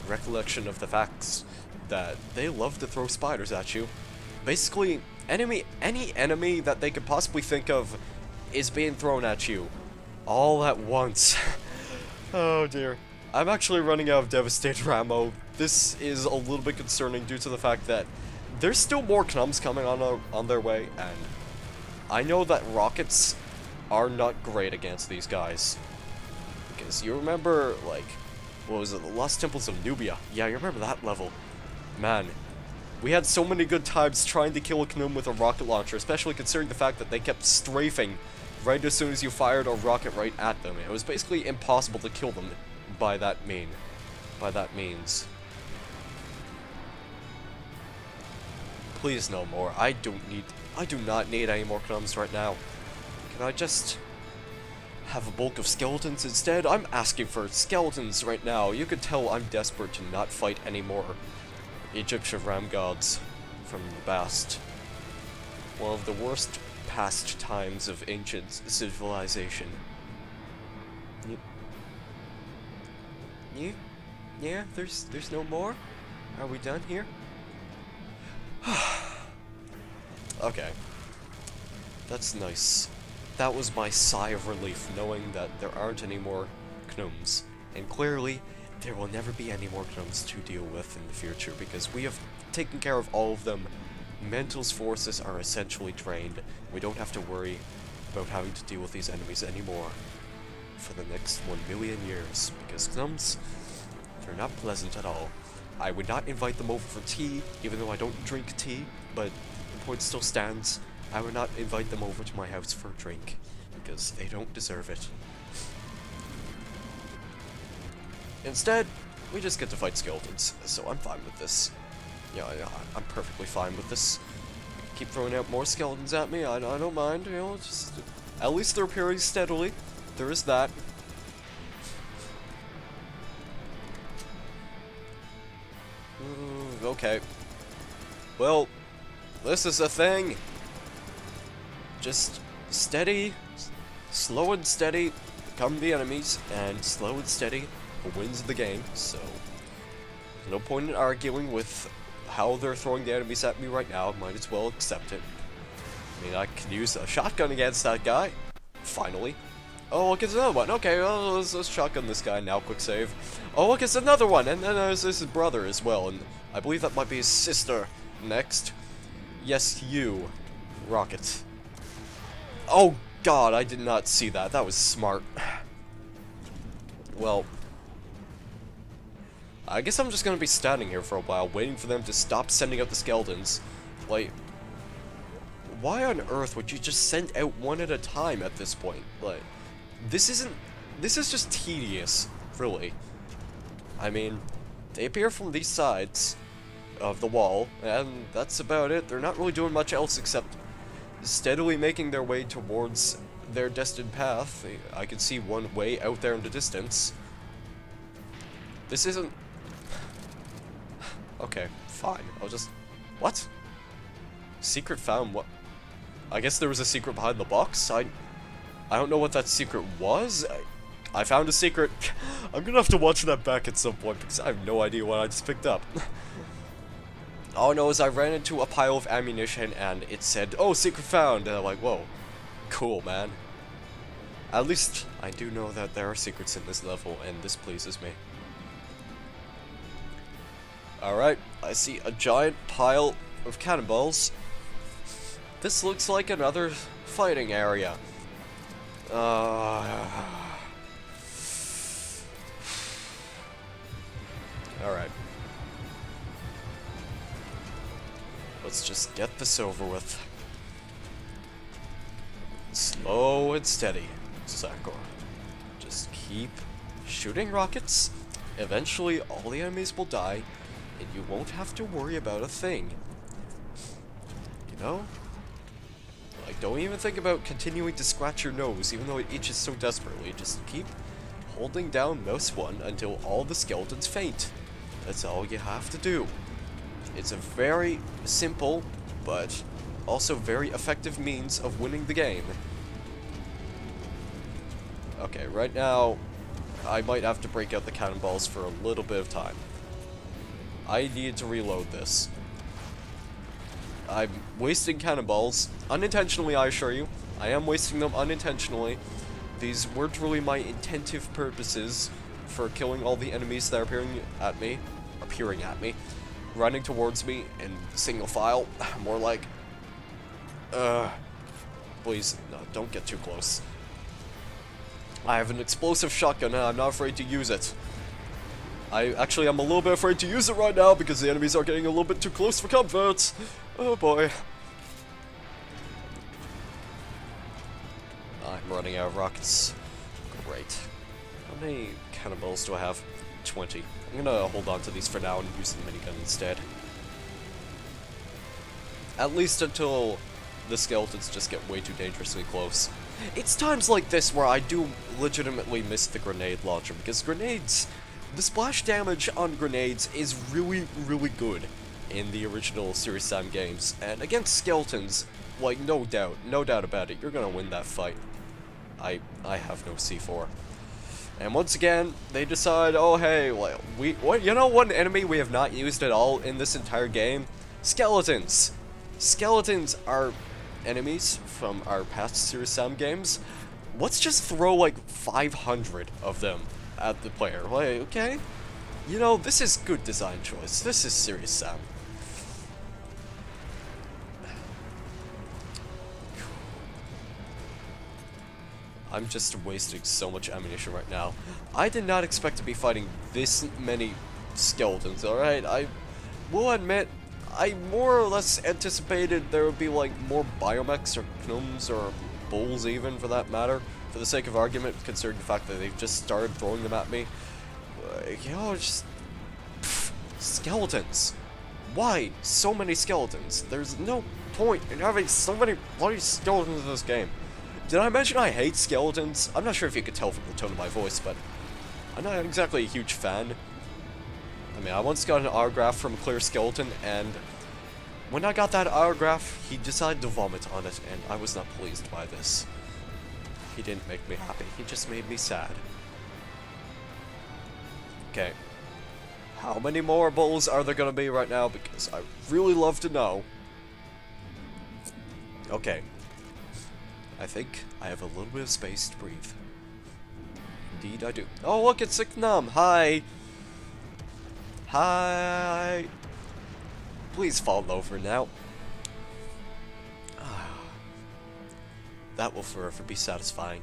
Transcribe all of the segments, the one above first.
recollection of the facts that they love to throw spiders at you. Basically, any enemy that they could possibly think of is being thrown at you all at once. Oh dear. I'm actually running out of Devastator ammo. This is a little bit concerning due to the fact that there's still more Knums coming on their way, and I know that rockets are not great against these guys. Because you remember, like, what was it, the Lost Temples of Nubia? Yeah, you remember that level. Man, we had so many good times trying to kill a Knum with a rocket launcher, especially considering the fact that they kept strafing right as soon as you fired a rocket right at them. It was basically impossible to kill them by that means. Please no more. I do not need any more Knums right now. Can I just have a bulk of skeletons instead? I'm asking for skeletons right now. You can tell I'm desperate to not fight any more Egyptian ram gods from the past. One of the worst past times of ancient civilization. Yeah, there's no more? Are we done here? Okay. That's nice. That was my sigh of relief, knowing that there aren't any more Knums. And clearly, there will never be any more Knums to deal with in the future, because we have taken care of all of them. Mental's forces are essentially drained. We don't have to worry about having to deal with these enemies anymore for the next 1 million years, because Knums, they're not pleasant at all. I would not invite them over for tea, even though I don't drink tea, but the point still stands. I would not invite them over to my house for a drink, because they don't deserve it. Instead, we just get to fight skeletons, so I'm fine with this. Yeah, I'm perfectly fine with this. Keep throwing out more skeletons at me, I don't mind, you know, just... At least they're appearing steadily. There is that. Okay. Well, this is a thing. Just steady, slow and steady come the enemies, and slow and steady wins the game, so there's no point in arguing with how they're throwing the enemies at me right now. Might as well accept it. I mean, I can use a shotgun against that guy, finally. Oh, look, it's another one. Okay, well, let's shotgun this guy now. Quick save. Oh, look, it's another one, and then there's his brother as well, and I believe that might be his sister next. Yes, you, Rocket. Oh god, I did not see that. That was smart. Well, I guess I'm just gonna be standing here for a while, waiting for them to stop sending out the skeletons. Like, why on earth would you just send out one at a time at this point? Like, this is just tedious, really. I mean, they appear from these sides of the wall, and that's about it. They're not really doing much else except steadily making their way towards their destined path. I can see one way out there in the distance. This isn't... Okay, fine. I'll just... What? Secret found what? I guess there was a secret behind the box? I don't know what that secret was. I found a secret. I'm gonna have to watch that back at some point because I have no idea what I just picked up. All I know is I ran into a pile of ammunition and it said, "Oh, secret found," and I'm like, whoa, cool, man. At least I do know that there are secrets in this level, and this pleases me. Alright, I see a giant pile of cannonballs. This looks like another fighting area. Alright. Let's just get this over with. Slow and steady, Sakor. Just keep shooting rockets. Eventually, all the enemies will die, and you won't have to worry about a thing. You know? Like, don't even think about continuing to scratch your nose, even though it itches so desperately. Just keep holding down mouse 1 until all the skeletons faint. That's all you have to do. It's a very simple, but also very effective means of winning the game. Okay, right now, I might have to break out the cannonballs for a little bit of time. I need to reload this. I'm wasting cannonballs. Unintentionally, I assure you. I am wasting them unintentionally. These weren't really my intentive purposes for killing all the enemies that are appearing at me. Running towards me in single file. More like... Please, no, don't get too close. I have an explosive shotgun and I'm not afraid to use it. I'm a little bit afraid to use it right now because the enemies are getting a little bit too close for comfort. Oh boy. I'm running out of rockets. Great. How many cannonballs do I have? 20. I'm gonna hold on to these for now and use the minigun instead. At least until the skeletons just get way too dangerously close. It's times like this where I do legitimately miss the grenade launcher, because grenades, the splash damage on grenades is really, really good in the original Serious Sam games. And against skeletons, like, no doubt about it, you're gonna win that fight. I have no C4. And once again, they decide, oh hey, well, you know one enemy we have not used at all in this entire game? Skeletons! Skeletons are enemies from our past Serious Sam games. Let's just throw like 500 of them at the player. Like, okay? You know, this is good design choice. This is Serious Sam. I'm just wasting so much ammunition right now. I did not expect to be fighting this many skeletons, alright? I will admit, I more or less anticipated there would be like more biomechs or gnomes or bulls even, for that matter, for the sake of argument, considering the fact that they've just started throwing them at me. You know, just... skeletons. Why so many skeletons? There's no point in having so many bloody skeletons in this game. Did I mention I hate skeletons? I'm not sure if you could tell from the tone of my voice, but I'm not exactly a huge fan. I mean, I once got an autograph from a Kleer skeleton, and when I got that autograph, he decided to vomit on it, and I was not pleased by this. He didn't make me happy, he just made me sad. Okay. How many more bulls are there gonna be right now? Because I really love to know. Okay. I think I have a little bit of space to breathe. Indeed I do. Oh look, it's Sicknum! Hi! Hi! Please fall over now. That will forever be satisfying.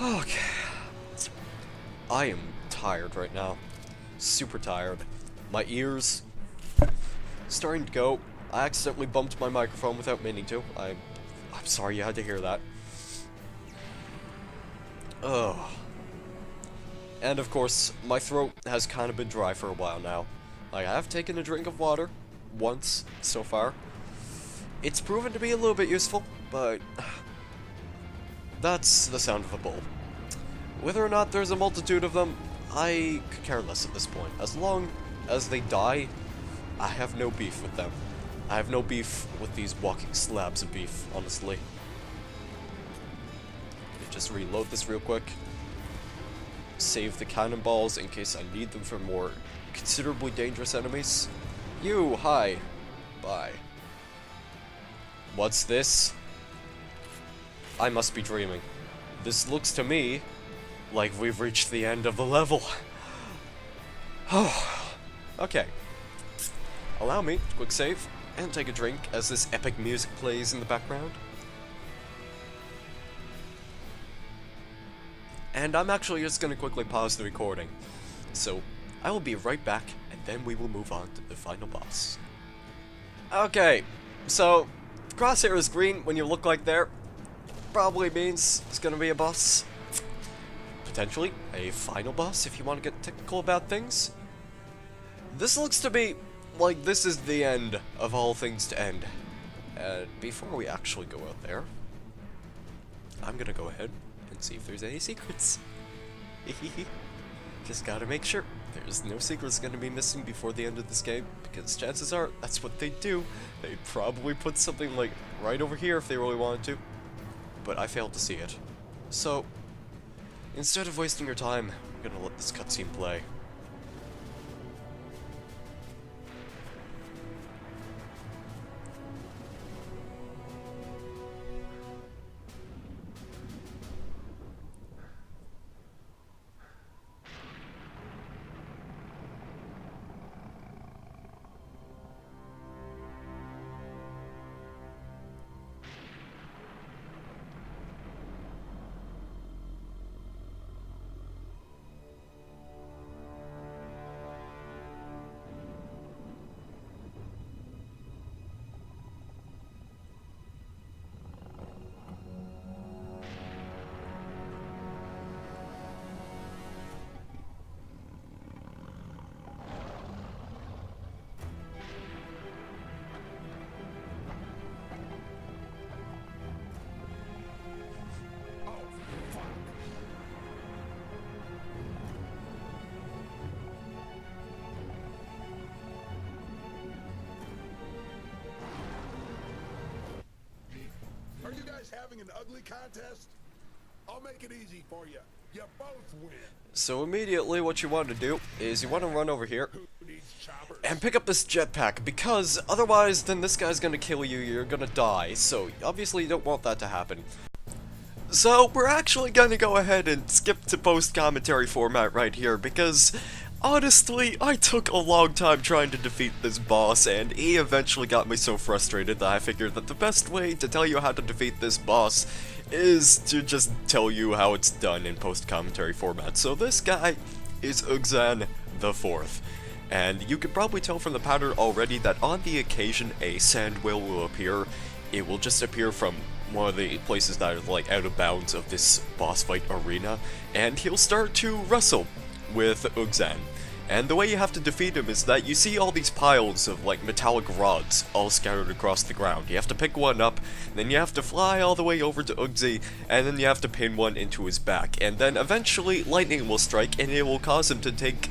Okay. I am tired right now. Super tired. My ears starting to go. I accidentally bumped my microphone without meaning to. I'm sorry you had to hear that. Ugh. And of course, my throat has kind of been dry for a while now. Like, I have taken a drink of water once so far. It's proven to be a little bit useful, but that's the sound of a bull. Whether or not there's a multitude of them, I could care less at this point. As long as they die, I have no beef with them. I have no beef with these walking slabs of beef, honestly. Let me just reload this real quick. Save the cannonballs in case I need them for more considerably dangerous enemies. You, hi. Bye. What's this? I must be dreaming. This looks to me like we've reached the end of the level. Oh, okay. Allow me to quick save and take a drink as this epic music plays in the background. And I'm actually just going to quickly pause the recording. So, I will be right back, and then we will move on to the final boss. Okay, so, crosshair is green when you look like there. Probably means it's going to be a boss. Potentially a final boss if you want to get technical about things. This looks to be like this is the end of all things to end. And before we actually go out there, I'm gonna go ahead and see if there's any secrets. Just gotta make sure there's no secrets gonna be missing before the end of this game, because chances are that's what they do. They'd probably put something like right over here if they really wanted to, but I failed to see it. So instead of wasting your time, I'm gonna let this cutscene play. having an ugly contest? I'll make it easy for you. You both win. So immediately what you want to do is you want to run over here Who needs choppers? and pick up this jetpack, because otherwise then this guy's gonna kill you, you're gonna die, so obviously you don't want that to happen. So we're actually gonna go ahead and skip to post-commentary format right here, because honestly, I took a long time trying to defeat this boss, and he eventually got me so frustrated that I figured that the best way to tell you how to defeat this boss is to just tell you how it's done in post-commentary format. So this guy is Ugh-Zan IV, and you can probably tell from the pattern already that on the occasion a sand whale will appear. It will just appear from one of the places that are like out of bounds of this boss fight arena, and he'll start to wrestle with Ugh-Zan. And the way you have to defeat him is that you see all these piles of like metallic rods all scattered across the ground. You have to pick one up, then you have to fly all the way over to Ugh-Zan, and then you have to pin one into his back. And then eventually lightning will strike, and it will cause him to take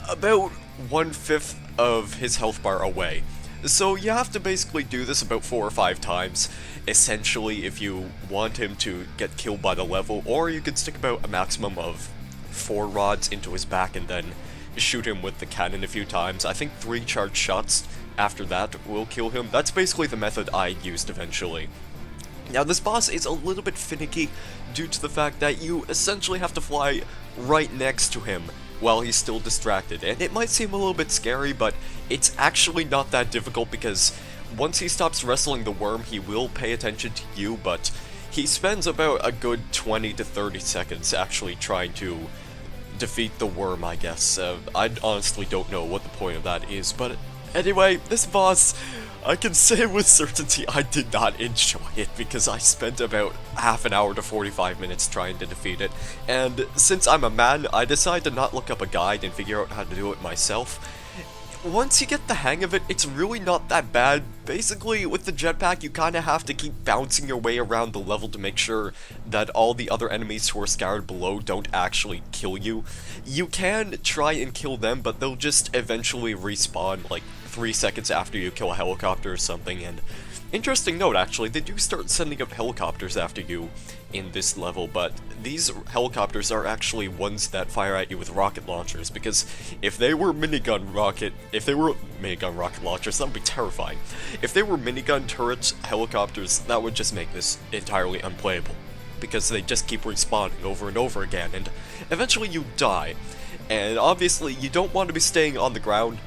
about 1/5 of his health bar away. So you have to basically do this about 4 or 5 times, essentially, if you want him to get killed by the level, or you could stick about a maximum of 4 rods into his back and then shoot him with the cannon a few times. I think 3 charged shots after that will kill him. That's basically the method I used eventually. Now this boss is a little bit finicky due to the fact that you essentially have to fly right next to him while he's still distracted, and it might seem a little bit scary, but it's actually not that difficult, because once he stops wrestling the worm, he will pay attention to you, but he spends about a good 20 to 30 seconds actually trying to defeat the worm, I guess. I honestly don't know what the point of that is, but anyway, this boss, I can say with certainty I did not enjoy it, because I spent about half an hour to 45 minutes trying to defeat it, and since I'm a man, I decided to not look up a guide and figure out how to do it myself. Once you get the hang of it, it's really not that bad. Basically, with the jetpack, you kind of have to keep bouncing your way around the level to make sure that all the other enemies who are scattered below don't actually kill you. You can try and kill them, but they'll just eventually respawn, like 3 seconds after you kill a helicopter or something. And interesting note, actually, they do start sending up helicopters after you in this level, but these helicopters are actually ones that fire at you with rocket launchers, because if they were minigun rocket launchers, that would be terrifying. If they were minigun turret helicopters, that would just make this entirely unplayable, because they just keep respawning over and over again, and eventually you die. And obviously, you don't want to be staying on the ground.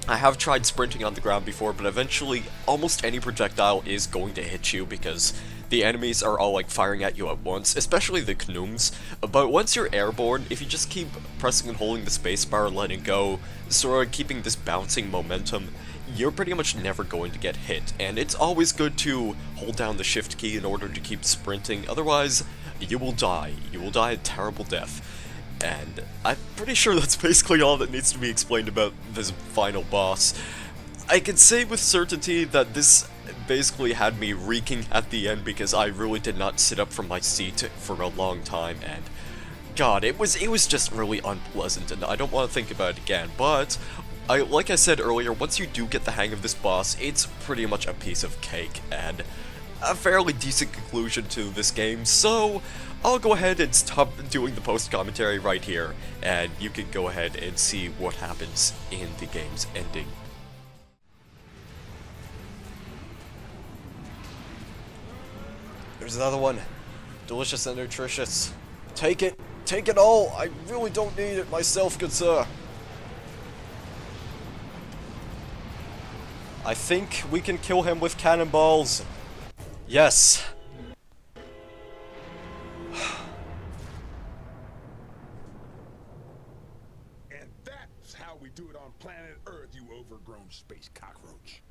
I have tried sprinting on the ground before, but eventually almost any projectile is going to hit you, because the enemies are all like firing at you at once, especially the Knooms. But once you're airborne, if you just keep pressing and holding the spacebar and letting go, sort of keeping this bouncing momentum, you're pretty much never going to get hit. And it's always good to hold down the shift key in order to keep sprinting, otherwise you will die. You will die a terrible death. And I'm pretty sure that's basically all that needs to be explained about this final boss. I can say with certainty that this basically had me reeking at the end, because I really did not sit up from my seat for a long time, and god, it was just really unpleasant, and I don't want to think about it again. But like I said earlier, once you do get the hang of this boss, it's pretty much a piece of cake, and a fairly decent conclusion to this game, so I'll go ahead and stop doing the post-commentary right here, and you can go ahead and see what happens in the game's ending. There's another one. Delicious and nutritious. Take it. Take it all. I really don't need it myself, good sir. I think we can kill him with cannonballs. Yes. And that's how we do it on planet Earth, you overgrown space cockroach.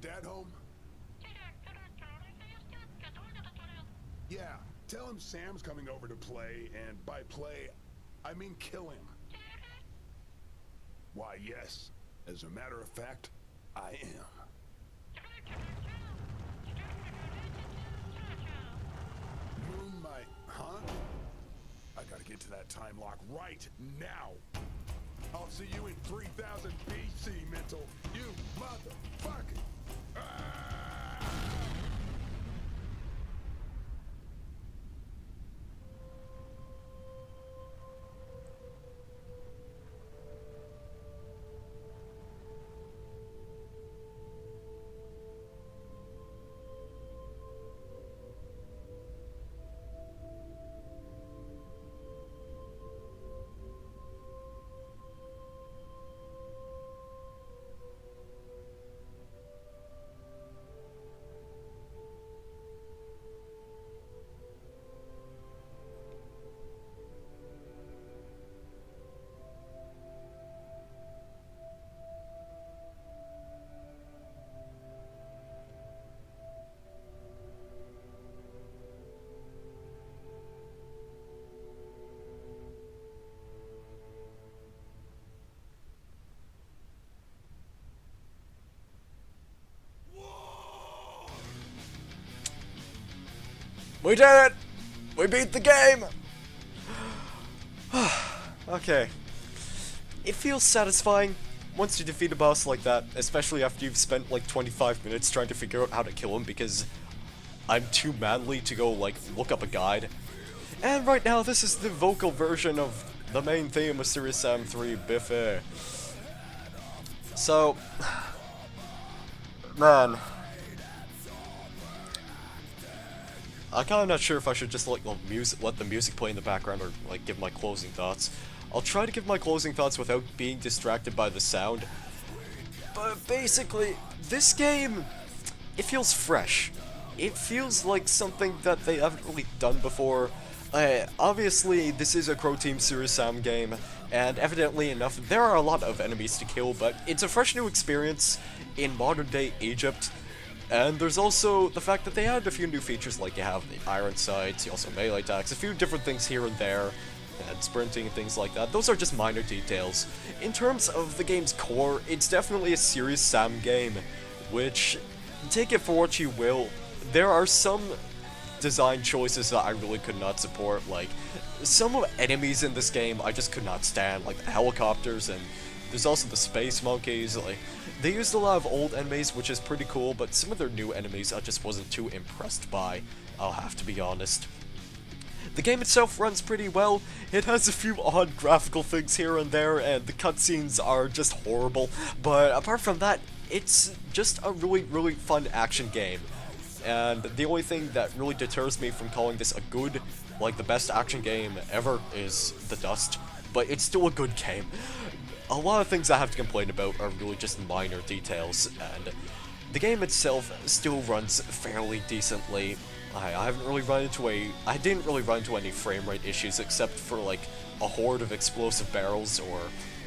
Dad home? Yeah, tell him Sam's coming over to play, and by play, I mean kill him. Why, yes. As a matter of fact, I am. Moonlight, huh? I gotta get to that time lock right now. I'll see you in 3000 BC, mental. You motherfucker. We did it! We beat the game! Okay. It feels satisfying once you defeat a boss like that, especially after you've spent like 25 minutes trying to figure out how to kill him because I'm too manly to go like look up a guide. And right now this is the vocal version of the main theme of Serious Sam 3 BFE. So, man, I'm kinda not sure if I should just like let the music play in the background or like give my closing thoughts. I'll try to give my closing thoughts without being distracted by the sound. But basically, this game, it feels fresh. It feels like something that they haven't really done before. Obviously, this is a Crow Team Serious Sam game, and evidently enough, there are a lot of enemies to kill, but it's a fresh new experience in modern-day Egypt. And there's also the fact that they added a few new features, like you have the iron sights, you also melee attacks, a few different things here and there, and sprinting and things like that. Those are just minor details. In terms of the game's core, it's definitely a Serious Sam game, which, take it for what you will, there are some design choices that I really could not support. Like, some of enemies in this game I just could not stand, like the helicopters, and there's also the space monkeys. Like, they used a lot of old enemies, which is pretty cool, but some of their new enemies I just wasn't too impressed by, I'll have to be honest. The game itself runs pretty well. It has a few odd graphical things here and there, and the cutscenes are just horrible, but apart from that, it's just a really fun action game. And the only thing that really deters me from calling this a good, like the best action game ever, is the dust. But it's still a good game. A lot of things I have to complain about are really just minor details, and the game itself still runs fairly decently. I didn't really run into any frame rate issues except for like a horde of explosive barrels or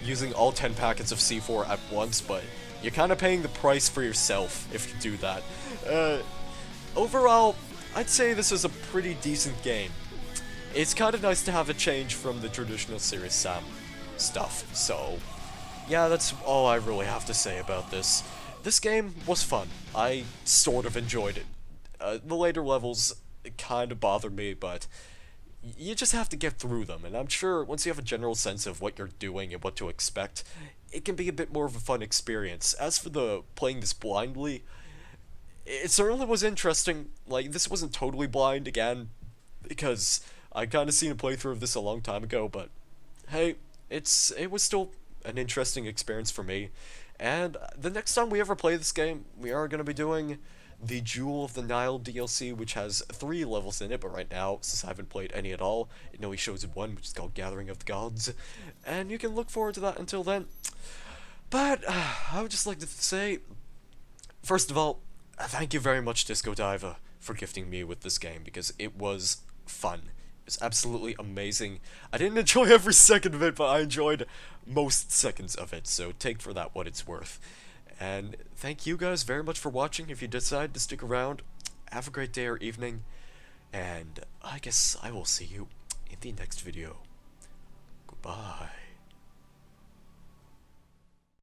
using all 10 packets of C4 at once, but you're kind of paying the price for yourself if you do that. Overall, I'd say this is a pretty decent game. It's kind of nice to have a change from the traditional Serious Sam stuff, so yeah, that's all I really have to say about this. This game was fun. I sort of enjoyed it. The later levels kind of bother me, but you just have to get through them, and I'm sure once you have a general sense of what you're doing and what to expect, it can be a bit more of a fun experience. As for the playing this blindly, it certainly was interesting. Like, this wasn't totally blind, again, because I kind of seen a playthrough of this a long time ago, but hey, it was still an interesting experience for me. And the next time we ever play this game, we are going to be doing the Jewel of the Nile DLC, which has 3 levels in it, but right now, since I haven't played any at all, it only shows 1, which is called Gathering of the Gods, and you can look forward to that until then. But, I would just like to say, first of all, thank you very much, DiscoDiva, for gifting me with this game, because it was fun. It's absolutely amazing. I didn't enjoy every second of it, but I enjoyed most seconds of it, so take for that what it's worth. And thank you guys very much for watching. If you decide to stick around, have a great day or evening. And I guess I will see you in the next video. Goodbye.